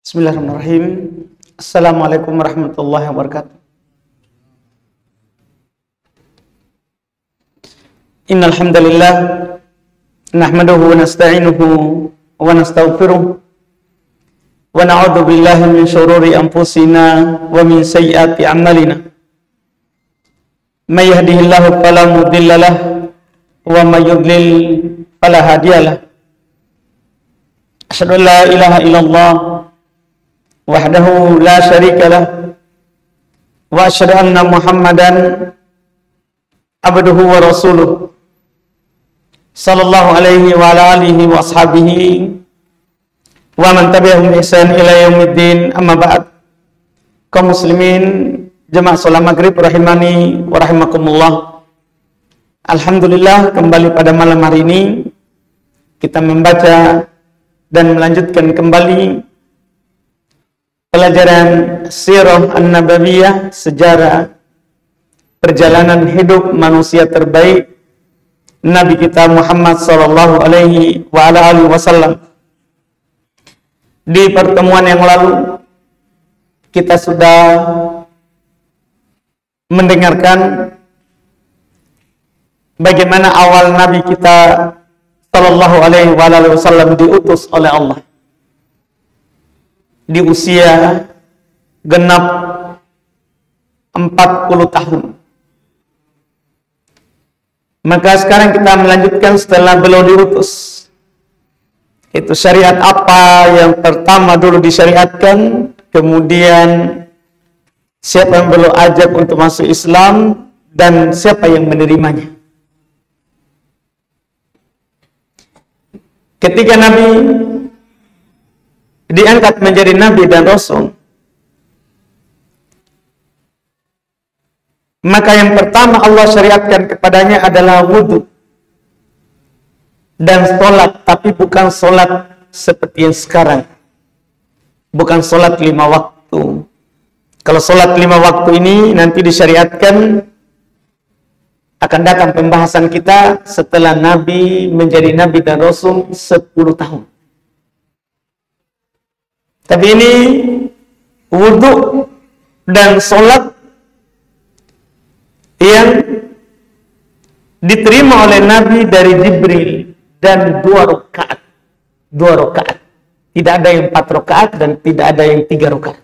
Bismillahirrahmanirrahim. Assalamualaikum warahmatullahi wabarakatuh. Innal hamdalillah nahmaduhu wa nasta'inuhu wa nastaghfiruh wa na'udzu billahi min shururi anfusina wa min sayyiati a'malina. May yahdihillahu fala mudilla lahu wa may yudlil fala hadiyalah. Asyhadu an la ilaha illallah wahdahu la syarika lah wa asyhadu anna Muhammadan abduhu wa rasuluh sallallahu alaihi wa ala alihi wa ashabihi wa man tabi'ahum bi ihsan ila yaumiddin. Amma ba'd. Kaum muslimin jemaah salat maghrib rahimani wa rahimakumullah. Alhamdulillah, kembali pada malam hari ini kita membaca dan melanjutkan kembali pelajaran Sirah An-Nabawiyah, sejarah perjalanan hidup manusia terbaik Nabi kita Muhammad sallallahu alaihi wa ala alihi wasallam. Di pertemuan yang lalu kita sudah mendengarkan bagaimana awal Nabi kita sallallahu alaihi wa alihi wasallam diutus oleh Allah di usia genap 40 tahun. Maka sekarang kita melanjutkan setelah beliau diutus. Itu syariat apa yang pertama dulu disyariatkan, kemudian siapa yang beliau ajak untuk masuk Islam, dan siapa yang menerimanya. Ketika Nabi diangkat menjadi Nabi dan Rasul, maka yang pertama Allah syariatkan kepadanya adalah wudhu dan sholat, tapi bukan sholat seperti yang sekarang, bukan sholat 5 waktu. Kalau sholat 5 waktu ini nanti disyariatkan, akan datang pembahasan kita setelah Nabi menjadi Nabi dan Rasul 10 tahun. Tapi ini wudhu dan sholat yang diterima oleh Nabi dari Jibril, dan 2 rakaat. 2 rakaat. Tidak ada yang 4 rakaat dan tidak ada yang 3 rakaat.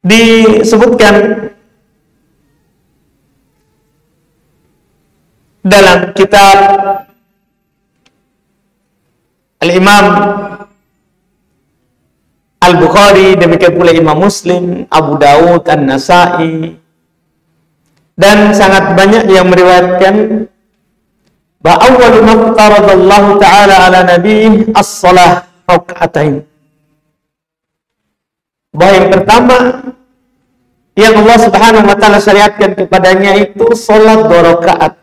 Disebutkan dalam kitab Al-Imam Al-Bukhari, demikian pula Imam Muslim, Abu Dawud, An-Nasai, dan sangat banyak yang meriwayatkan bahwa awwalu ma faradallahu ta'ala ala nabi as-shalah raka'atain. Bahwa yang pertama yang Allah Subhanahu wa taala syariatkan kepadanya itu salat 2 rakaat.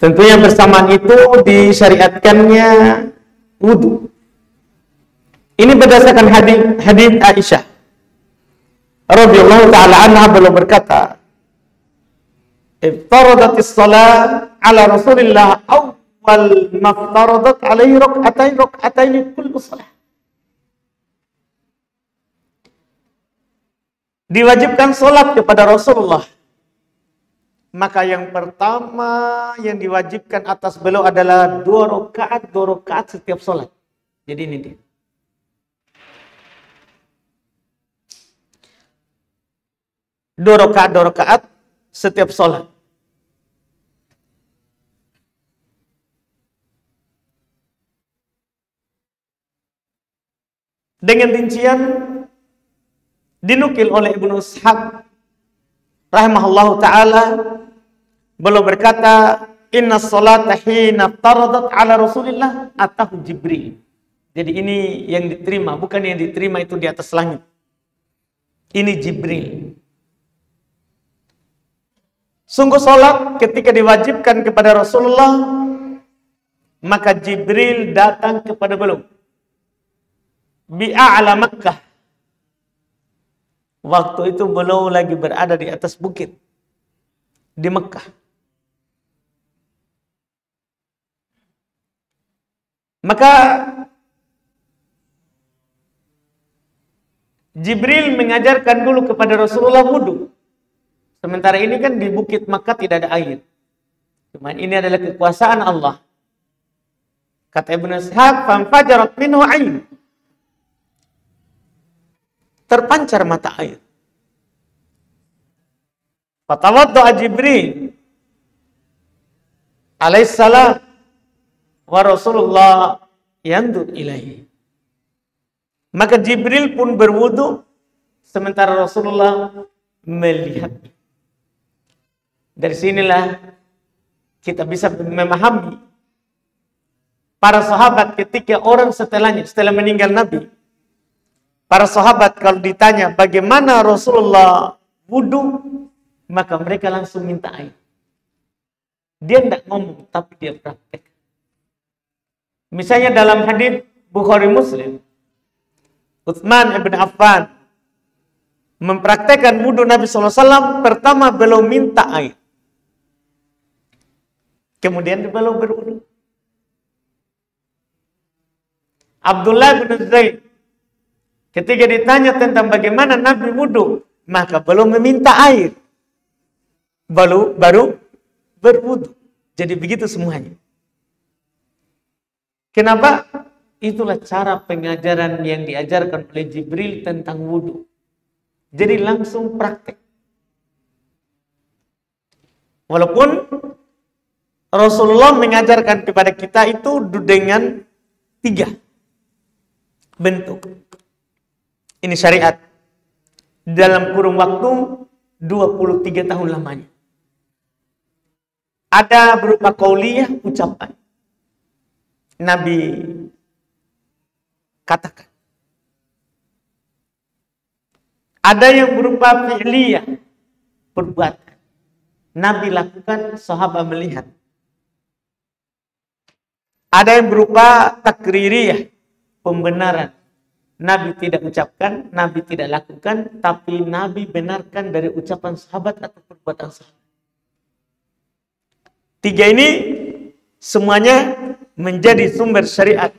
Tentunya bersamaan itu disyariatkannya wudhu. Ini berdasarkan hadis Aisyah radhiyallahu taala anha, beliau berkata, "Iftaradat as-shalah ala Rasulillah awwal ma iftaradat alaihi rak'atain kullu shalah." Diwajibkan salat kepada Rasulullah, maka yang pertama yang diwajibkan atas beliau adalah 2 rakaat setiap salat. Jadi ini dia. Dua rakaat setiap sholat. Dengan rincian dinukil oleh Ibnu Ishaq rahimahullahu ta'ala, beliau berkata, "Inna sholata hina taradat ala Rasulillah atahu Jibril." Jadi ini yang diterima, bukan yang diterima itu di atas langit. Ini Jibril. Sungguh sholat ketika diwajibkan kepada Rasulullah, maka Jibril datang kepada beliau bi'a'la Makkah. Waktu itu beliau lagi berada di atas bukit di Mekah. Maka Jibril mengajarkan dulu kepada Rasulullah wudu. Sementara ini kan di Bukit Makkah tidak ada air. Cuman ini adalah kekuasaan Allah. Kata Ibnu Ishaq, "Fanfajarat minhu 'ain." Terpancar mata air. Fatawadda'a Jibril alaihissalam wa Rasulullah yandur ilaihi. Maka Jibril pun berwudu sementara Rasulullah melihat. Dari sinilah kita bisa memahami para sahabat ketika orang setelah meninggal Nabi. Para sahabat kalau ditanya bagaimana Rasulullah wudu, maka mereka langsung minta air. Dia tidak ngomong, tapi dia praktek. Misalnya dalam hadis Bukhari Muslim, Utsman ibn Affan mempraktekkan wudu Nabi SAW. Pertama beliau minta air, kemudian beliau berwudu. Abdullah bin Zaid ketika ditanya tentang bagaimana Nabi wudu, maka beliau meminta air, baru berwudu. Jadi begitu semuanya. Kenapa? Itulah cara pengajaran yang diajarkan oleh Jibril tentang wudu. Jadi langsung praktek. Walaupun Rasulullah mengajarkan kepada kita itu dengan 3 bentuk. Ini syariat. Dalam kurun waktu 23 tahun lamanya. Ada berupa qauliyah, ucapan. Nabi katakan. Ada yang berupa fi'liyah, perbuatan. Nabi lakukan, sahabat melihat. Ada yang berupa takririyah, pembenaran. Nabi tidak ucapkan, Nabi tidak lakukan, tapi Nabi benarkan dari ucapan sahabat atau perbuatan sahabat. 3 ini semuanya menjadi sumber syariat.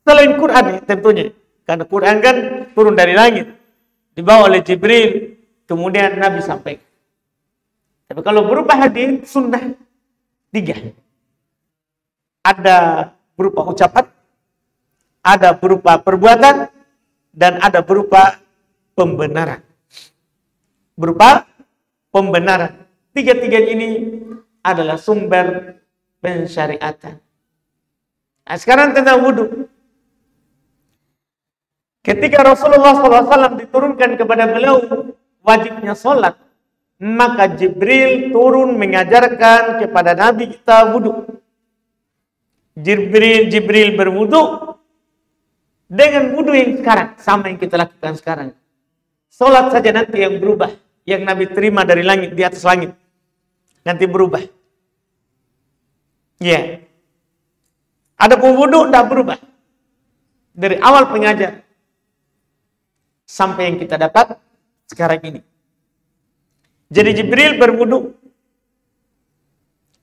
Selain Quran tentunya. Karena Quran kan turun dari langit. Dibawa oleh Jibril. Kemudian Nabi sampaikan. Tapi kalau berupa hadis, sunnah 3. Ada berupa ucapan, ada berupa perbuatan, dan ada berupa pembenaran. Berupa pembenaran. 3 ini adalah sumber pensyariatan. Nah, sekarang tentang wudu. Ketika Rasulullah SAW diturunkan kepada beliau wajibnya sholat, maka Jibril turun mengajarkan kepada Nabi kita wudu. Jibril berwudu dengan wudu yang sekarang, sama yang kita lakukan sekarang. Sholat saja nanti yang berubah, yang Nabi terima dari langit, di atas langit. Nanti berubah. Ya. Ada wudu tidak berubah. Dari awal pengajar sampai yang kita dapat sekarang ini. Jadi Jibril berwudu.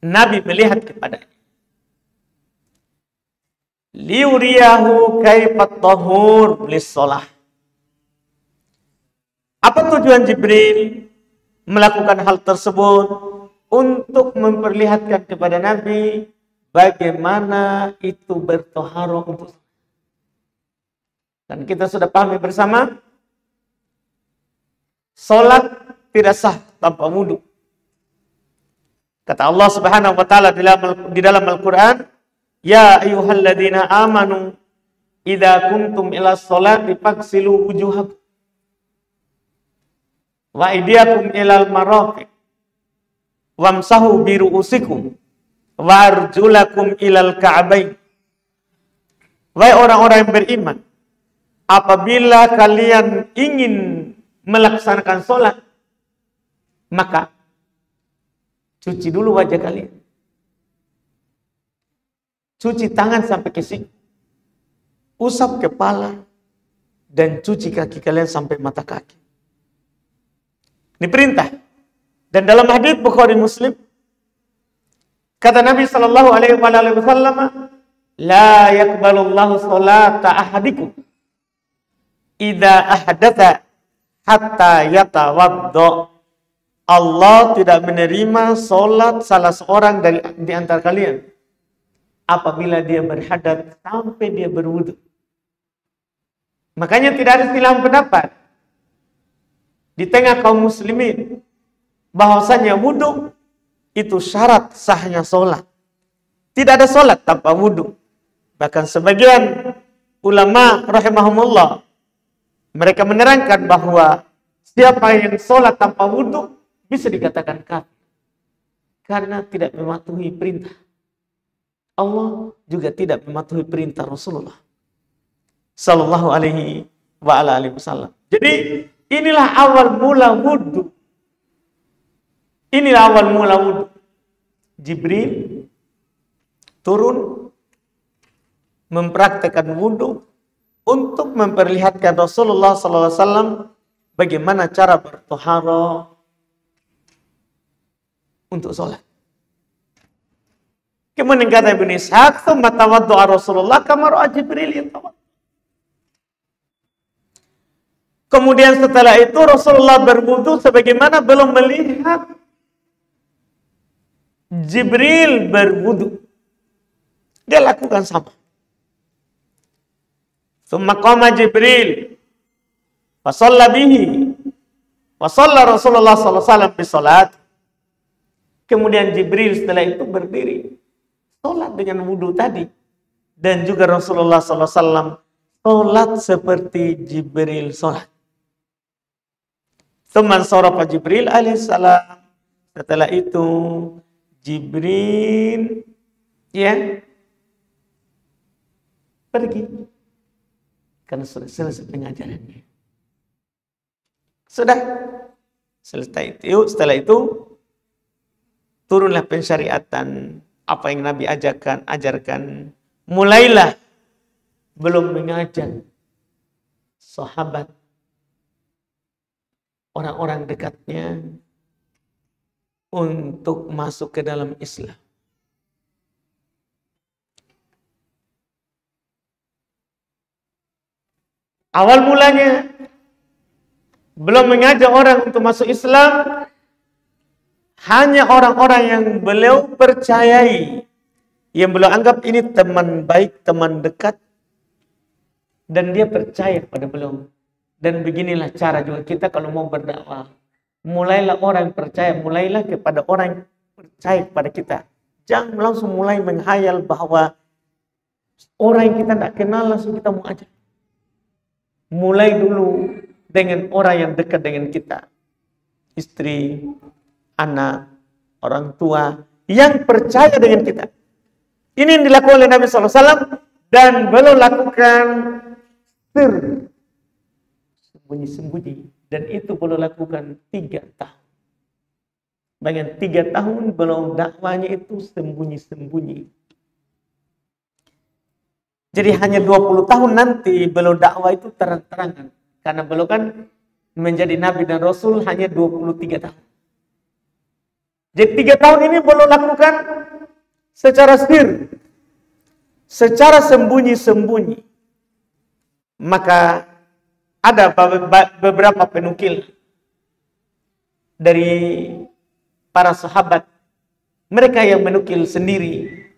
Nabi melihat kepadanya. Liuriyahu kaifat tahur lis-shalah. Apa tujuan Jibril melakukan hal tersebut? Untuk memperlihatkan kepada Nabi bagaimana itu bertoharoh untuk. Dan kita sudah pahami bersama, salat tidak sah tanpa wudu. Kata Allah Subhanahu wa taala di dalam Al-Qur'an, "Ya ayyuhalladzina amanu idza kuntum ila sholati faghsilu wujuhakum wa aydiyakum ilal marafiq wamsahu bi ru'usikum wa arjulakum ilal ka'bayn." Wahai orang-orang yang beriman, apabila kalian ingin melaksanakan sholat, maka cuci dulu wajah kalian, cuci tangan sampai ke siku, usap kepala, dan cuci kaki kalian sampai mata kaki. Ini perintah. Dan dalam hadis Bukhari Muslim, kata Nabi sallallahu alaihi wasallam, la yaqbalullahu sholata ahadikum idza ahdatsa hatta yatawaddo. Allah tidak menerima solat salah seorang di antara kalian apabila dia berhadas sampai dia berwudu. Makanya tidak ada istilah pendapat di tengah kaum muslimin bahwasanya wudu itu syarat sahnya solat. Tidak ada solat tanpa wudu. Bahkan sebagian ulama rahimahumullah mereka menerangkan bahwa siapa yang solat tanpa wudu bisa dikatakan kafir karena tidak mematuhi perintah Allah, juga tidak mematuhi perintah Rasulullah sallallahu alaihi wasallam. Jadi inilah awal mula wudu. Inilah awal mula wudu. Jibril turun mempraktekkan wudu untuk memperlihatkan Rasulullah sallallahu alaihi wasallam bagaimana cara bertohara untuk sholat. Kemudian kata Ibnu Ishaq, "Tsumma tawaddu'a Rasulullah kama ra'a Jibril yatawadda." Kemudian setelah itu Rasulullah berwudu sebagaimana belum melihat Jibril berwudu. Dia lakukan sama. Tsumma qama Jibril fa shalla bihi wa shalla Rasulullah sallallahu alaihi wasallam bi salat. Kemudian Jibril setelah itu berdiri sholat dengan wudu tadi. Dan juga Rasulullah SAW sholat seperti Jibril sholat. Teman sorofa Jibril alaihissalam. Setelah itu Jibril pergi. Karena sudah selesai pengajarannya. Sudah selesai itu. Setelah itu turunlah pensyariatan apa yang Nabi ajarkan. Mulailah belum mengajak sahabat, orang-orang dekatnya untuk masuk ke dalam Islam. Awal mulanya belum mengajak orang untuk masuk Islam. Hanya orang-orang yang beliau percayai, yang beliau anggap ini teman baik, teman dekat, dan dia percaya pada beliau. Dan beginilah cara juga kita kalau mau berdakwah. Mulailah orang yang percaya, mulailah kepada orang yang percaya kepada kita. Jangan langsung mulai menghayal bahwa orang yang kita tidak kenal langsung kita mau ajak. Mulai dulu dengan orang yang dekat dengan kita. Istri, anak, orang tua yang percaya dengan kita. Ini yang dilakukan oleh Nabi SAW dan beliau lakukan sembunyi-sembunyi, dan itu beliau lakukan 3 tahun. Bagian 3 tahun beliau dakwanya itu sembunyi-sembunyi. Jadi hanya 20 tahun nanti beliau dakwah itu terang-terangan, karena beliau kan menjadi Nabi dan Rasul hanya 23 tahun. Jadi 3 tahun ini beliau lakukan secara sir, secara sembunyi-sembunyi. Maka ada beberapa penukil dari para sahabat, mereka yang menukil sendiri,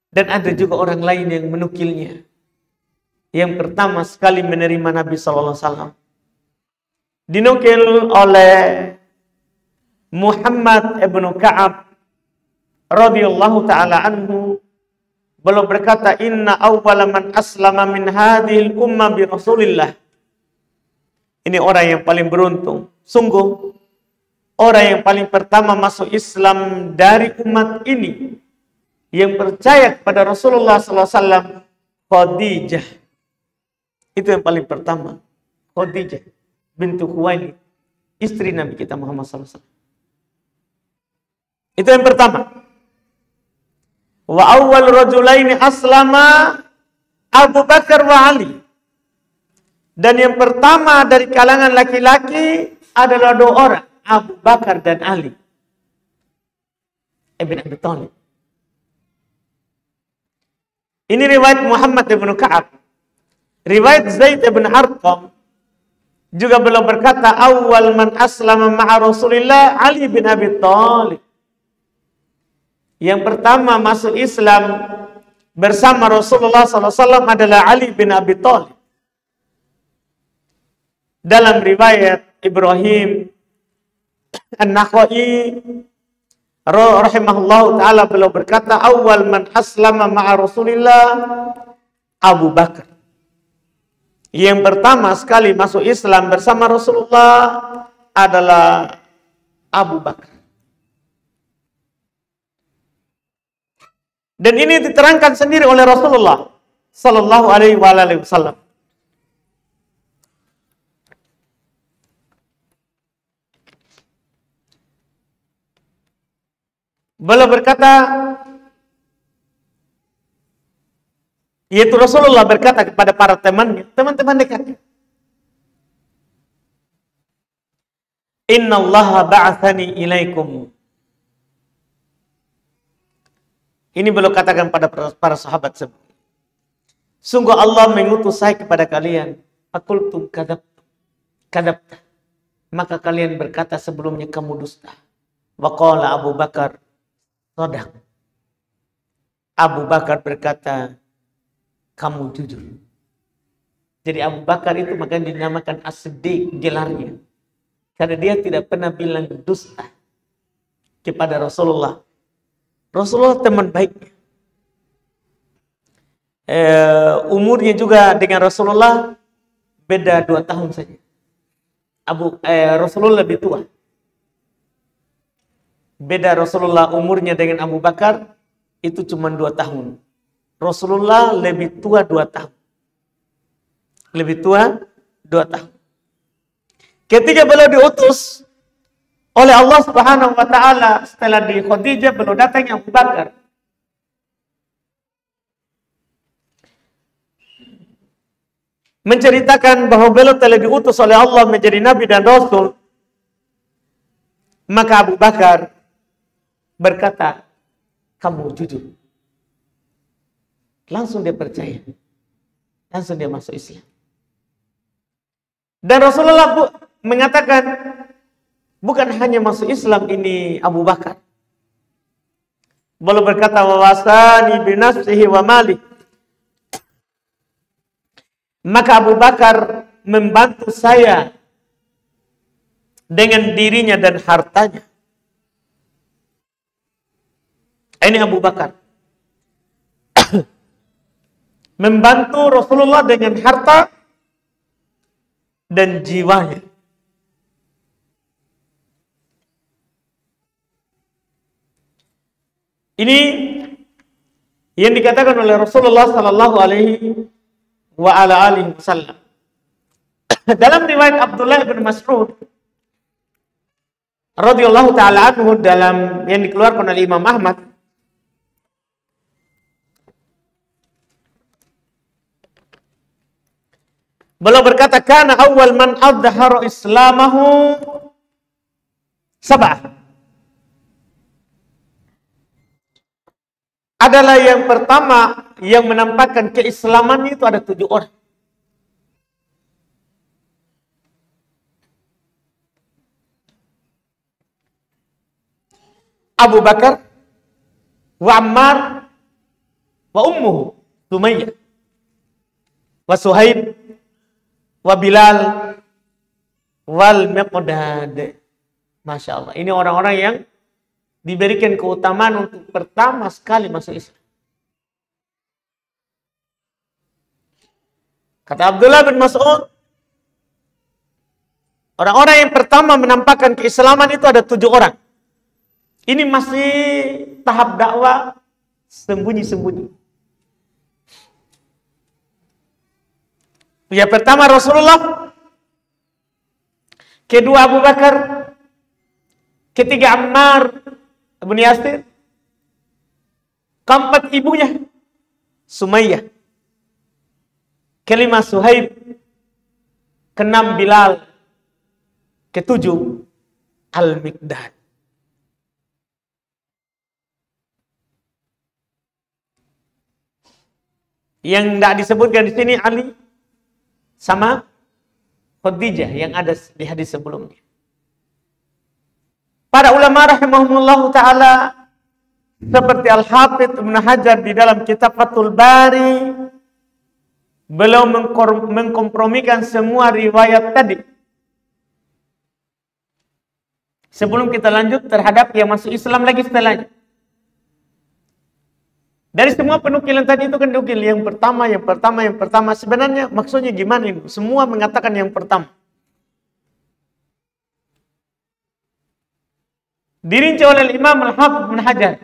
dan ada juga orang lain yang menukilnya. Yang pertama sekali menerima Nabi SAW dinukil oleh Muhammad ibnu Ka'ab radhiyallahu ta'ala anhu. Beliau berkata, "Inna awwala man aslama min hadhil ummah bi Rasulillah." Ini orang yang paling beruntung. Sungguh orang yang paling pertama masuk Islam dari umat ini yang percaya kepada Rasulullah SAW, Khadijah. Itu yang paling pertama. Khadijah bintu Khuwailid, istri Nabi kita Muhammad SAW. Itu yang pertama. Wa awwal rajulaini aslama Abu Bakar wa Ali. Dan yang pertama dari kalangan laki-laki adalah 2 orang, Abu Bakar dan Ali ibn Abi Thalib. Ini riwayat Muhammad ibn Ka'ab. Riwayat Zaid ibn Arqam juga beliau berkata, awal man aslama ma'a Rasulillah Ali bin Abi Thalib. Yang pertama masuk Islam bersama Rasulullah SAW adalah Ali bin Abi Thalib. Dalam riwayat Ibrahim An-Nakhai rahimahullahu ta'ala beliau berkata, awal man aslama ma'a Rasulillah Abu Bakar. Yang pertama sekali masuk Islam bersama Rasulullah adalah Abu Bakar. Dan ini diterangkan sendiri oleh Rasulullah sallallahu alaihi wasallam. Beliau berkata, yaitu Rasulullah berkata kepada para temannya, teman-teman dekatnya, Innallaha ba'athani ilaikum. Ini beliau katakan pada para sahabat sebelum. Sungguh Allah mengutus saya kepada kalian. Fakultum kadabta. Maka kalian berkata sebelumnya kamu dusta. Waqala Abu Bakar sadaq. Abu Bakar berkata kamu jujur. Jadi Abu Bakar itu makanya dinamakan As-Siddiq gelarnya. Karena dia tidak pernah bilang dusta kepada Rasulullah. Rasulullah teman baiknya. Umurnya juga dengan Rasulullah beda 2 tahun saja. Rasulullah lebih tua. Beda Rasulullah umurnya dengan Abu Bakar itu cuma 2 tahun. Rasulullah lebih tua 2 tahun. Lebih tua 2 tahun. Ketika beliau diutus oleh Allah Subhanahu wa taala setelah di Khadijah, beliau datang Abu Bakar. Menceritakan bahwa beliau telah diutus oleh Allah menjadi nabi dan rasul. Maka Abu Bakar berkata, kamu jujur. Langsung dia percaya. Langsung dia masuk Islam. Dan Rasulullah mengatakan, bukan hanya masuk Islam ini Abu Bakar. Beliau berkata, wawasani binafsihi wa mali. Maka Abu Bakar membantu saya dengan dirinya dan hartanya. Ini Abu Bakar. Membantu Rasulullah dengan harta dan jiwanya. Ini yang dikatakan oleh Rasulullah sallallahu alaihi wa ala alihi wasallam. Dalam riwayat Abdullah bin Mas'ud radhiyallahu taala anhu dalam yang dikeluarkan oleh Imam Ahmad, beliau berkata, kana awal man adhhara islamahu sab'ah. Adalah yang pertama yang menampakkan keislaman itu ada 7 orang. Abu Bakar, wa Ammar, wa ummuhu Sumayyah, wa Suhaib, wa Bilal, wal Miqdad. Masya Allah. Ini orang-orang yang diberikan keutamaan untuk pertama sekali masuk Islam. Kata Abdullah bin Mas'ud, orang-orang yang pertama menampakkan keislaman itu ada 7 orang. Ini masih tahap dakwah sembunyi-sembunyi. Yang pertama Rasulullah, kedua Abu Bakar, ketiga Ammar bin Yasir, keempat ibunya Sumayyah, kelima Suhaib, keenam Bilal, ketujuh Al-Miqdad. Yang tidak disebutkan di sini Ali sama Khadijah yang ada di hadis sebelumnya. Para ulama rahimahumullah ta'ala seperti Al-Hafidz Ibnu Hajar di dalam kitab Fathul Bari, beliau mengkompromikan semua riwayat tadi. Sebelum kita lanjut terhadap yang masuk Islam lagi setelahnya. Dari semua penukilan tadi itu kan nukil yang pertama. Sebenarnya maksudnya gimana ini? Semua mengatakan yang pertama. Dirinci oleh Imam Al-Hafidz Ibnu Hajar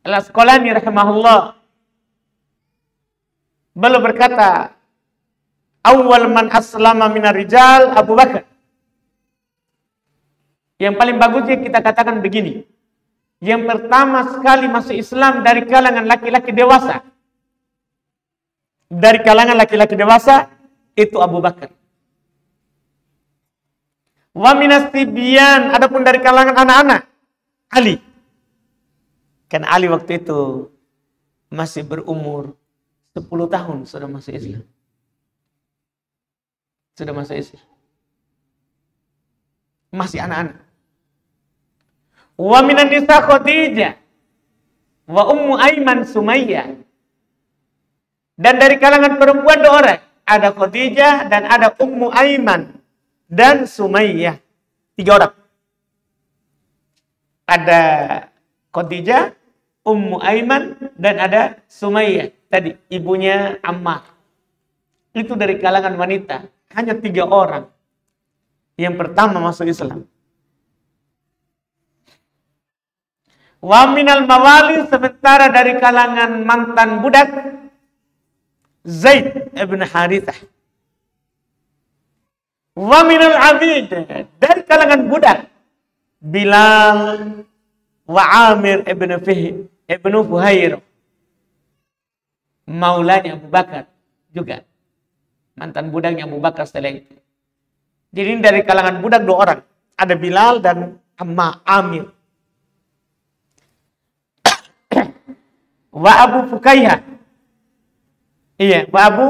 Al-Asqalani rahimahullah. Beliau berkata, awal man aslama minar rijal Abu Bakar. Yang paling bagusnya kita katakan begini. Yang pertama sekali masuk Islam dari kalangan laki-laki dewasa. Dari kalangan laki-laki dewasa itu Abu Bakar. Wa minas tibyan, adapun dari kalangan anak-anak Ali. Kan Ali waktu itu masih berumur 10 tahun sudah masuk Islam. Sudah masuk Islam. Masih anak-anak. Wa minan nisa Khadijah wa Ummu Aiman Sumayyah. Dan dari kalangan perempuan 2 orang, ada Khadijah dan ada Ummu Aiman dan Sumayyah. 3 orang. Ada Khadijah, Ummu Aiman dan ada Sumayyah. Tadi ibunya Ammar. Itu dari kalangan wanita, hanya 3 orang yang pertama masuk Islam. Wa minal mawali, sementara dari kalangan mantan budak Zaid ibn Harithah. Wa minal abid, dari kalangan budak Bilal wa Amir ibn Fuhair. Maulanya Abu Bakar juga. Mantan budaknya Abu Bakar setelah itu. Jadi ini dari kalangan budak 2 orang. Ada Bilal dan Amir. Wa Abu Fukaihah. Iya, wa Abu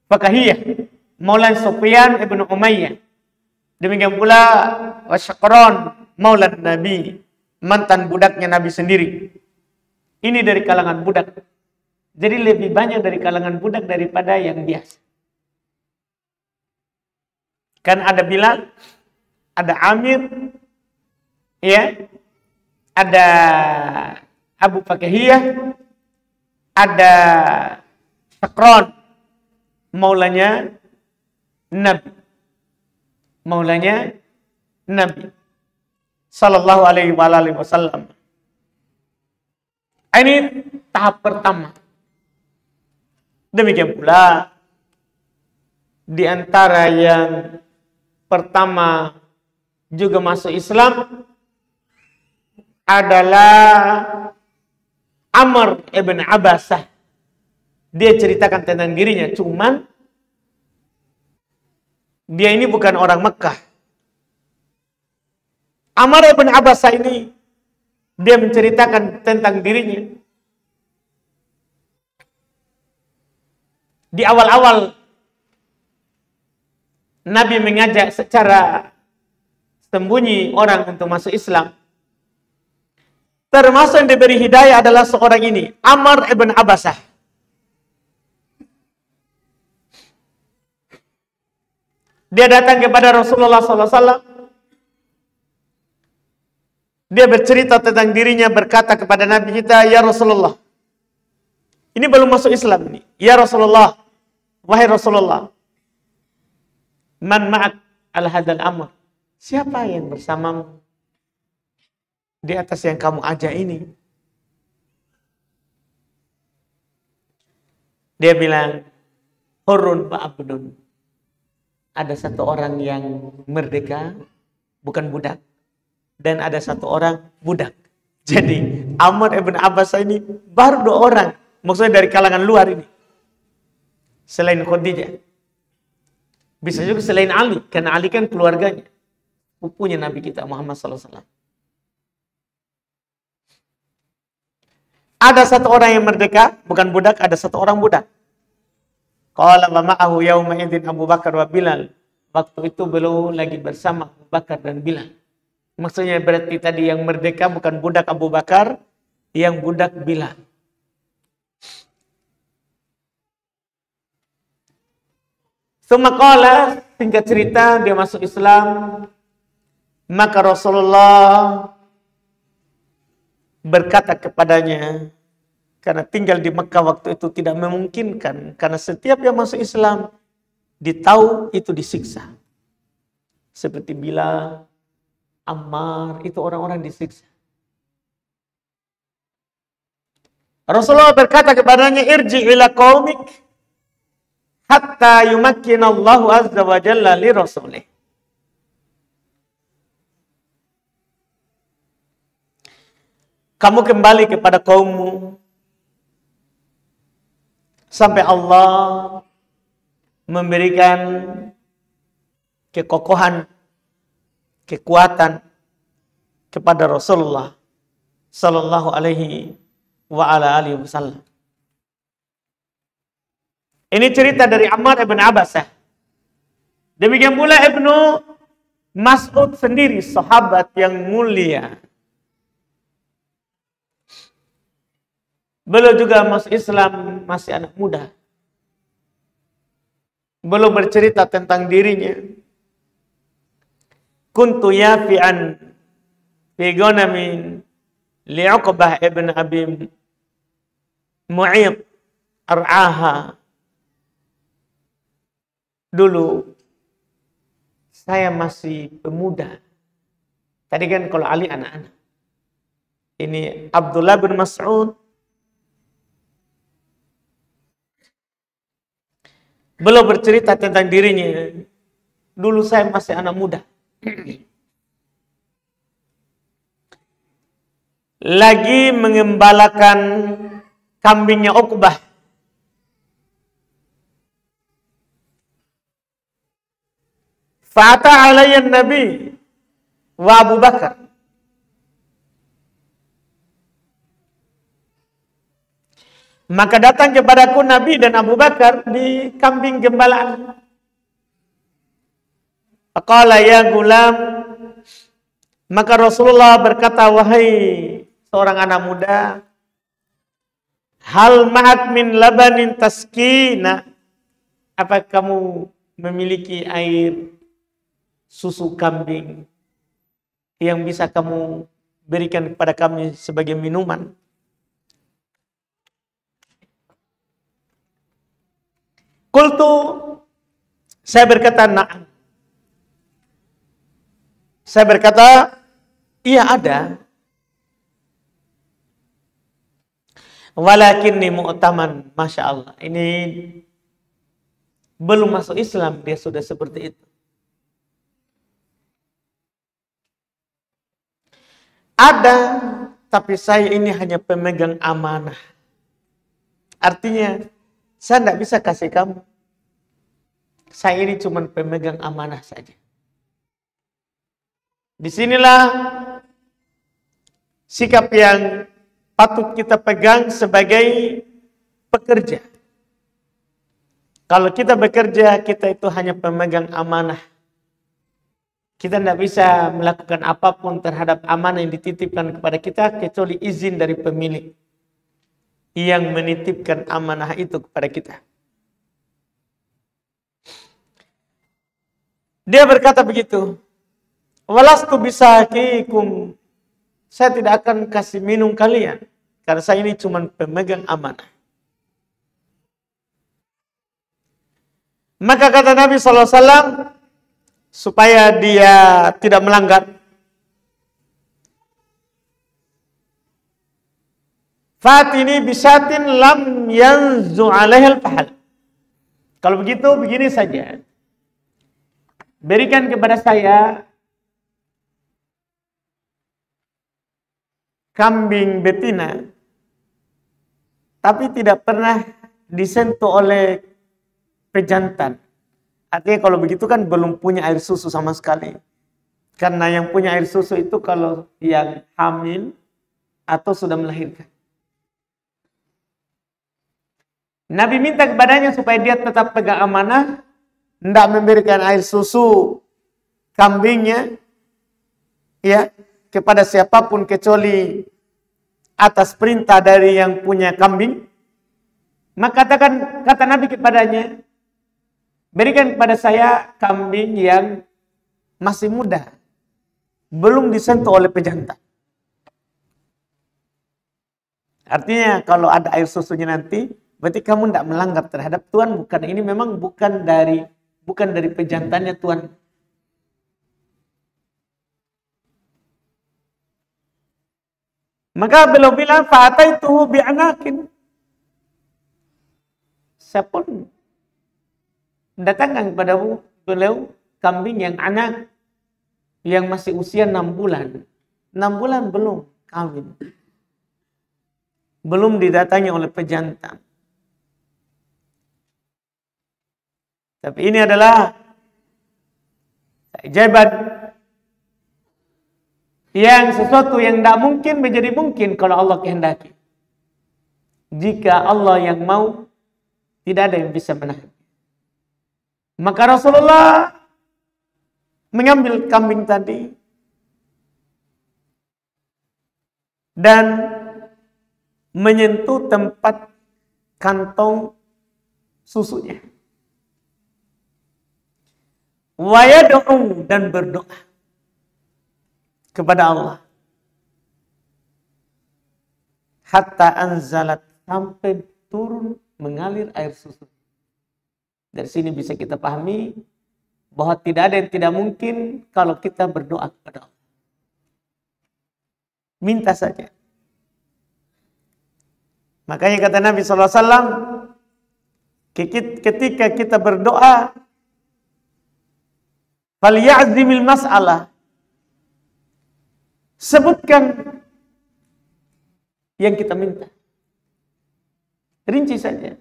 Fakahiyah. Maulan Sufyan ibn Umayyah. Demikian pula wa Syaqran maulan Nabi. Mantan budaknya Nabi sendiri. Ini dari kalangan budak. Jadi lebih banyak dari kalangan budak daripada yang biasa. Kan ada Bilal, ada Amir, ya, ada Abu Fakihiyah, ada Syaqran, maulanya Nabi. Maulanya Nabi sallallahu alaihi wasallam. Ini tahap pertama. Demikian pula di antara yang pertama juga masuk Islam adalah Amr ibn Abbasah. Dia ceritakan tentang dirinya, cuman dia ini bukan orang Mekah. Amr ibn Abbasah ini dia menceritakan tentang dirinya. Di awal-awal Nabi mengajak secara sembunyi orang untuk masuk Islam. Termasuk yang diberi hidayah adalah seorang ini, Amr ibn Abbasah. Dia datang kepada Rasulullah SAW. Dia bercerita tentang dirinya, berkata kepada Nabi kita, ya Rasulullah. Ini belum masuk Islam ini. Ya Rasulullah, wahai Rasulullah. Man ma'ak al-hadal amr. Siapa yang bersamamu di atas yang kamu ajak ini? Dia bilang, hurun wa abdun. Ada satu orang yang merdeka, bukan budak. Dan ada satu orang budak. Jadi, Amr ibn Abbasah ini baru 2 orang. Maksudnya dari kalangan luar ini. Selain Khadijah. Bisa juga selain Ali. Karena Ali kan keluarganya. Pupunya Nabi kita Muhammad SAW. Ada satu orang yang merdeka, bukan budak, ada satu orang budak. Qala wa ma'ahu yawma idzin Abu Bakar wa Bilal. Waktu itu beliau lagi bersama Abu Bakar dan Bilal. Maksudnya berarti tadi yang merdeka bukan budak Abu Bakar, yang budak Bilal. Sumaqala, singkat cerita dia masuk Islam. Maka Rasulullah berkata kepadanya, karena tinggal di Mekah waktu itu tidak memungkinkan, karena setiap yang masuk Islam ditahu itu disiksa. Seperti Bilal, Ammar, itu orang-orang disiksa. Rasulullah berkata kepadanya, irji ila qaumik hatta yumakkinallahu azza wa jalla li rasulih. Kamu kembali kepada kaummu sampai Allah memberikan kekokohan, kekuatan kepada Rasulullah sallallahu alaihi wa ala alihi wasallam. Ini cerita dari Ammar ibn Abbasah. Demikian pula Ibnu Mas'ud sendiri, sahabat yang mulia. Beliau juga masuk Islam masih anak muda. Beliau bercerita tentang dirinya. Kuntu yafi'an fi ghanamin li Uqbah ibn Abi Mu'ayth ar'aha. Dulu saya masih pemuda. Tadi kan kalau Ali anak-anak. Ini Abdullah bin Mas'ud. Beliau bercerita tentang dirinya. Dulu saya masih anak muda. Lagi mengembalakan kambingnya Uqbah. Fa'ata alayya Nabi wa Abu Bakar. Maka datang kepadaku Nabi dan Abu Bakar di kambing gembalaan. Faqala ya gulam. Maka Rasulullah berkata, wahai seorang anak muda, hal ma'ak min labanin taskina. Apa kamu memiliki air susu kambing yang bisa kamu berikan kepada kami sebagai minuman? Qultu, saya berkata na'am. Saya berkata, iya ada. Walakinni mu'taman, Masya Allah. Ini belum masuk Islam, dia sudah seperti itu. Ada, tapi saya ini hanya pemegang amanah. Artinya, saya tidak bisa kasih kamu. Saya ini cuma pemegang amanah saja. Disinilah sikap yang patut kita pegang sebagai pekerja. Kalau kita bekerja, kita itu hanya pemegang amanah. Kita tidak bisa melakukan apapun terhadap amanah yang dititipkan kepada kita, kecuali izin dari pemilik yang menitipkan amanah itu kepada kita. Dia berkata begitu, walastu bisaqikum, saya tidak akan kasih minum kalian, karena saya ini cuma pemegang amanah. Maka kata Nabi SAW, supaya dia tidak melanggar, Fatini bisatin lam yanzu alaihal fahal. Kalau begitu, begini saja. Berikan kepada saya kambing betina, tapi tidak pernah disentuh oleh pejantan. Artinya kalau begitu kan belum punya air susu sama sekali. Karena yang punya air susu itu kalau yang hamil atau sudah melahirkan. Nabi minta kepadanya supaya dia tetap pegang amanah, tidak memberikan air susu kambingnya ya kepada siapapun kecuali atas perintah dari yang punya kambing. Maka kata Nabi kepadanya, berikan kepada saya kambing yang masih muda, belum disentuh oleh pejantan. Artinya kalau ada air susunya nanti, berarti kamu tidak melanggar terhadap Tuhan. Bukan, ini memang bukan dari pejantannya Tuhan. Maka beliau bilang, fa'ataituhu bi'anakin. Saya pun datangkan kepada beliau kambing yang anak, yang masih usia 6 bulan. 6 bulan belum kawin. Belum didatangi oleh pejantan. Tapi ini adalah keajaiban yang sesuatu yang tidak mungkin menjadi mungkin kalau Allah kehendaki. Jika Allah yang mau, tidak ada yang bisa menahan. Maka Rasulullah mengambil kambing tadi dan menyentuh tempat kantong susunya. Wa yad'u, dan berdoa kepada Allah. Hatta anzalat, sampai turun mengalir air susu. Dari sini bisa kita pahami bahwa tidak ada yang tidak mungkin kalau kita berdoa kepada Allah. Minta saja. Makanya kata Nabi SAW, ketika kita berdoa, falyazimil mas'alah, sebutkan yang kita minta. Rinci saja.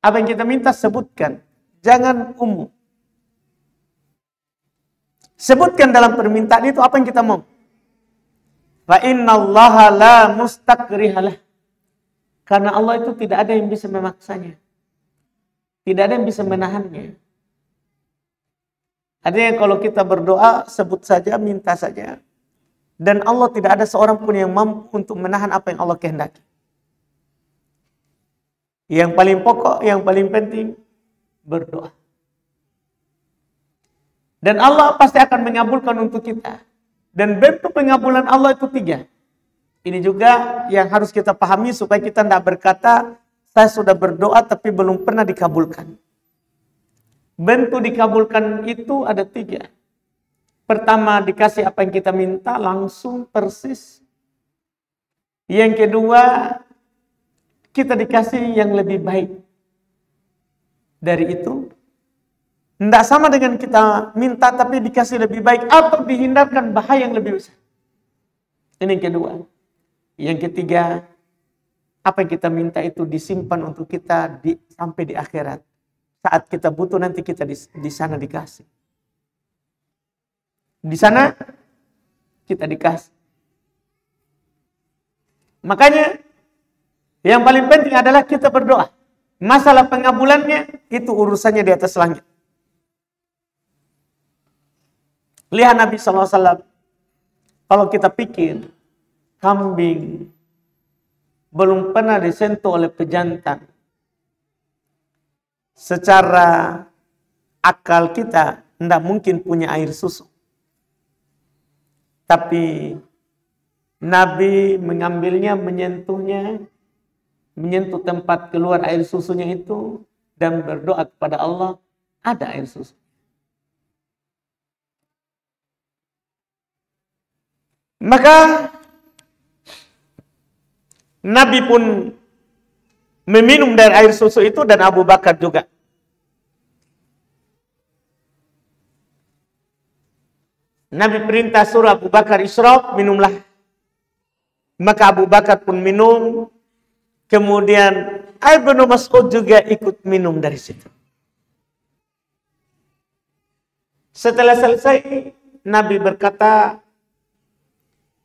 Apa yang kita minta, sebutkan. Jangan umum. Sebutkan dalam permintaan itu apa yang kita mau. Fa innallaha la mustakrihalah. Karena Allah itu tidak ada yang bisa memaksanya. Tidak ada yang bisa menahannya. Artinya kalau kita berdoa, sebut saja, minta saja. Dan Allah tidak ada seorang pun yang mampu untuk menahan apa yang Allah kehendaki. Yang paling pokok, yang paling penting, berdoa. Dan Allah pasti akan mengabulkan untuk kita. Dan bentuk pengabulan Allah itu 3. Ini juga yang harus kita pahami supaya kita tidak berkata, saya sudah berdoa tapi belum pernah dikabulkan. Bentuk dikabulkan itu ada 3. Pertama, dikasih apa yang kita minta langsung persis. Yang kedua, kita dikasih yang lebih baik dari itu. Tidak sama dengan kita minta tapi dikasih lebih baik atau dihindarkan bahaya yang lebih besar. Ini yang kedua. Yang ketiga, apa yang kita minta itu disimpan untuk kita sampai di akhirat. Saat kita butuh nanti kita di sana dikasih. Di sana kita dikasih. Makanya yang paling penting adalah kita berdoa. Masalah pengabulannya itu urusannya di atas langit. Lihat Nabi SAW. Kalau kita pikir kambing belum pernah disentuh oleh pejantan, secara akal kita tidak mungkin punya air susu. Tapi Nabi mengambilnya, menyentuhnya, menyentuh tempat keluar air susunya itu dan berdoa kepada Allah, ada air susu. Maka Nabi pun meminum dari air susu itu dan Abu Bakar juga. Nabi perintah suruh Abu Bakar isyrab, minumlah. Maka Abu Bakar pun minum. Kemudian Ibnu Mas'ud juga ikut minum dari situ. Setelah selesai, Nabi berkata,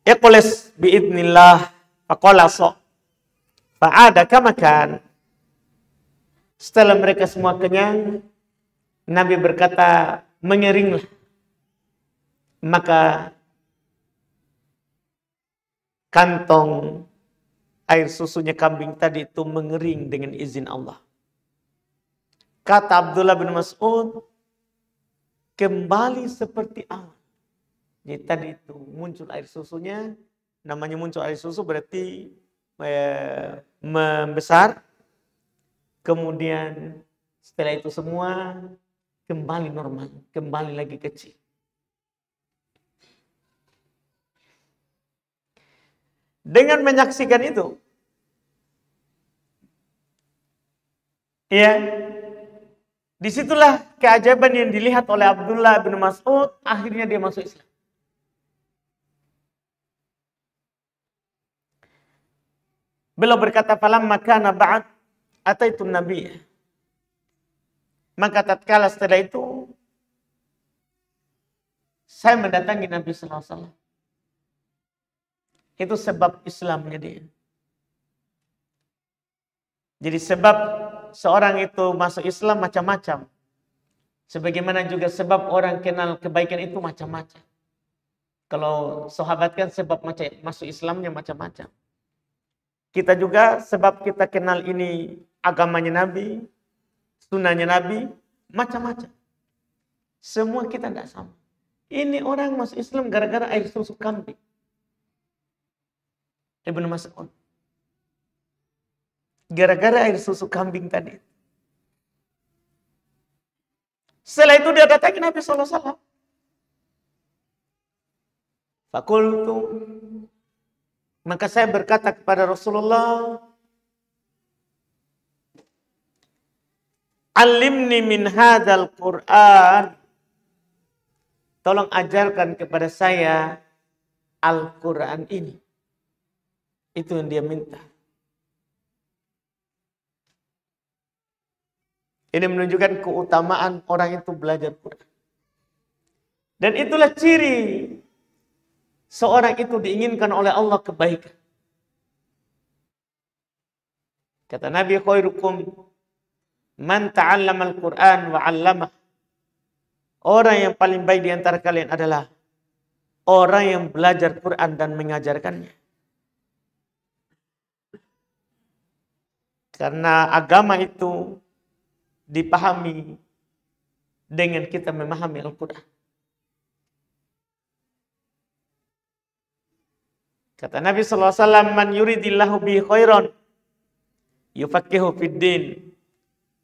Iqlis biidnillah faqala so. Fa'ada kamakan. Setelah mereka semua kenyang, Nabi berkata, mengeringlah. Maka kantong air susunya kambing tadi itu mengering dengan izin Allah. Kata Abdullah bin Mas'ud, kembali seperti awal. Jadi tadi itu muncul air susunya, namanya muncul air susu berarti membesar. Kemudian setelah itu semua kembali normal, kembali lagi kecil. Dengan menyaksikan itu, ya, disitulah keajaiban yang dilihat oleh Abdullah bin Mas'ud, akhirnya dia masuk Islam. Beliau berkata, falamma kana ba'd ataitu Nabi. Maka tatkala setelah itu saya mendatangi Nabi sallallahu alaihi wasallam. Itu sebab Islamnya dia. Jadi sebab seorang itu masuk Islam macam-macam. Sebagaimana juga sebab orang kenal kebaikan itu macam-macam. Kalau sahabat kan sebab masuk Islamnya macam-macam. Kita juga sebab kita kenal ini agamanya Nabi, sunnahnya Nabi, macam-macam. Semua kita tidak sama. Ini orang masuk Islam gara-gara air susu kambing. Ibnu Mas'ud. Gara-gara air susu kambing tadi. Setelah itu dia datangi Nabi SAW. Fakultu. Maka saya berkata kepada Rasulullah, alimni min hadzal Qur'an. Tolong ajarkan kepada saya Al-Quran ini. Itu yang dia minta. Ini menunjukkan keutamaan orang itu belajar Quran. Dan itulah ciri seorang itu diinginkan oleh Allah kebaikan. Kata Nabi, khairukum man ta'allama al-Quran wa 'allamah. Orang yang paling baik di antara kalian adalah orang yang belajar Quran dan mengajarkannya. Karena agama itu dipahami dengan kita memahami Al-Quran. Kata Nabi SAW, man yuridillahu bihi khairan yufaqihu fid din.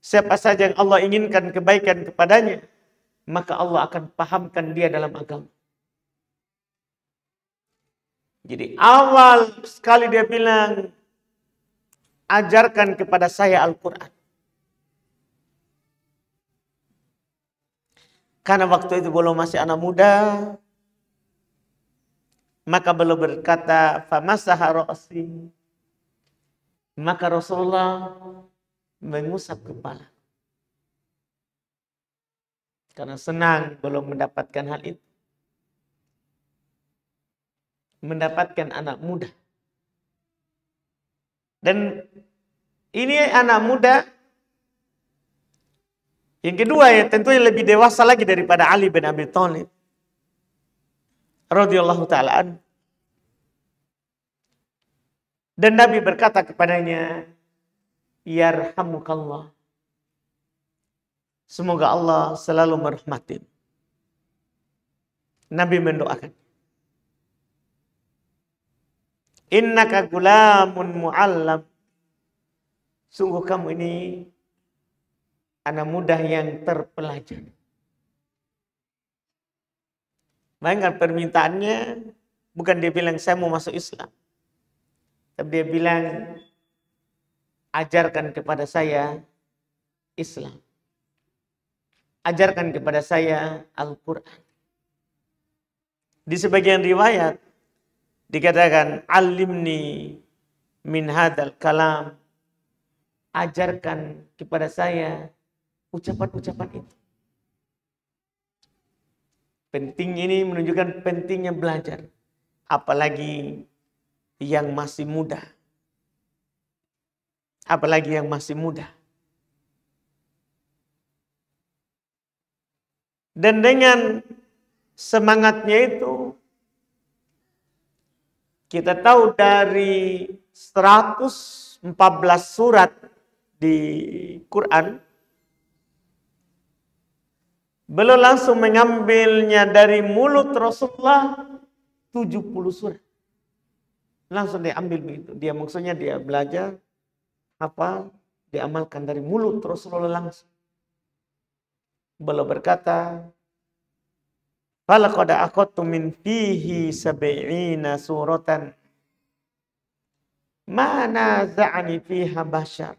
Siapa saja yang Allah inginkan kebaikan kepadanya, maka Allah akan pahamkan dia dalam agama. Jadi awal sekali dia bilang, ajarkan kepada saya Al-Quran. Karena waktu itu belum masih anak muda, maka beliau berkata, famasaha ra'si. Maka Rasulullah mengusap kepala. Karena senang belum mendapatkan hal itu. Mendapatkan anak muda. Dan ini anak muda. Yang kedua ya tentunya lebih dewasa lagi daripada Ali bin Abi Thalib radhiyallahu ta'ala anhu. Dan Nabi berkata kepadanya, yarhamukallah. Semoga Allah selalu merahmati. Nabi mendoakan. Innaka gulamun mu'allam. Sungguh kamu ini anak muda yang terpelajar. Bayangkan permintaannya, bukan dia bilang saya mau masuk Islam. Tapi dia bilang, ajarkan kepada saya Islam. Ajarkan kepada saya Al-Quran. Di sebagian riwayat, dikatakan, alimni min hadzal kalam. Ajarkan kepada saya ucapan-ucapan itu. Penting ini menunjukkan pentingnya belajar. Apalagi yang masih muda. apalagi yang masih muda. Dan dengan semangatnya itu, kita tahu dari 114 surat di Quran, beliau langsung mengambilnya dari mulut Rasulullah 70 surat. Langsung dia ambil begitu. Dia maksudnya dia belajar, apa, diamalkan dari mulut Rasulullah langsung. Beliau berkata, falaqad akhadtu min fihi sab'ina suratan ma naza'ani fiha bashar.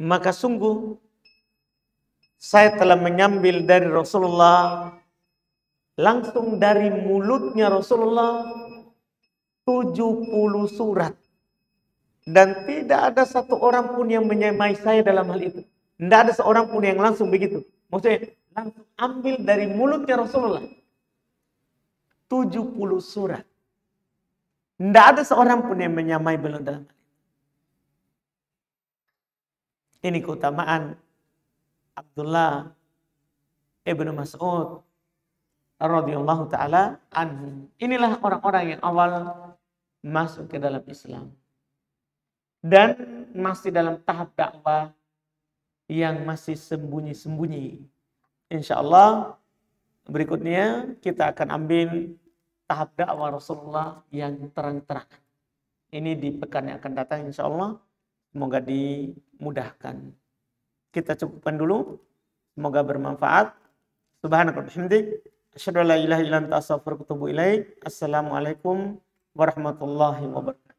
Maka sungguh saya telah mengambil dari Rasulullah, langsung dari mulutnya Rasulullah, 70 surat. Dan tidak ada satu orang pun yang menyamai saya dalam hal itu. Tidak ada seorang pun yang langsung begitu. Maksudnya langsung ambil dari mulutnya Rasulullah 70 surat. Tidak ada seorang pun yang menyamai beliau dalam hal itu. Ini keutamaan Abdullah ibnu Mas'ud radhiyallahu ta'ala anhu. Inilah orang-orang yang awal masuk ke dalam Islam. Dan masih dalam tahap dakwah yang masih sembunyi-sembunyi. Insya Allah berikutnya kita akan ambil tahap dakwah Rasulullah yang terang-terang. Ini di pekan yang akan datang insya Allah. Semoga dimudahkan. Kita cukupkan dulu. Semoga bermanfaat. Subhanaka wa bihamdik. Asyhadu an la ilaha illa anta astaghfiruka wa atubu ilaik. Assalamualaikum warahmatullahi wabarakatuh.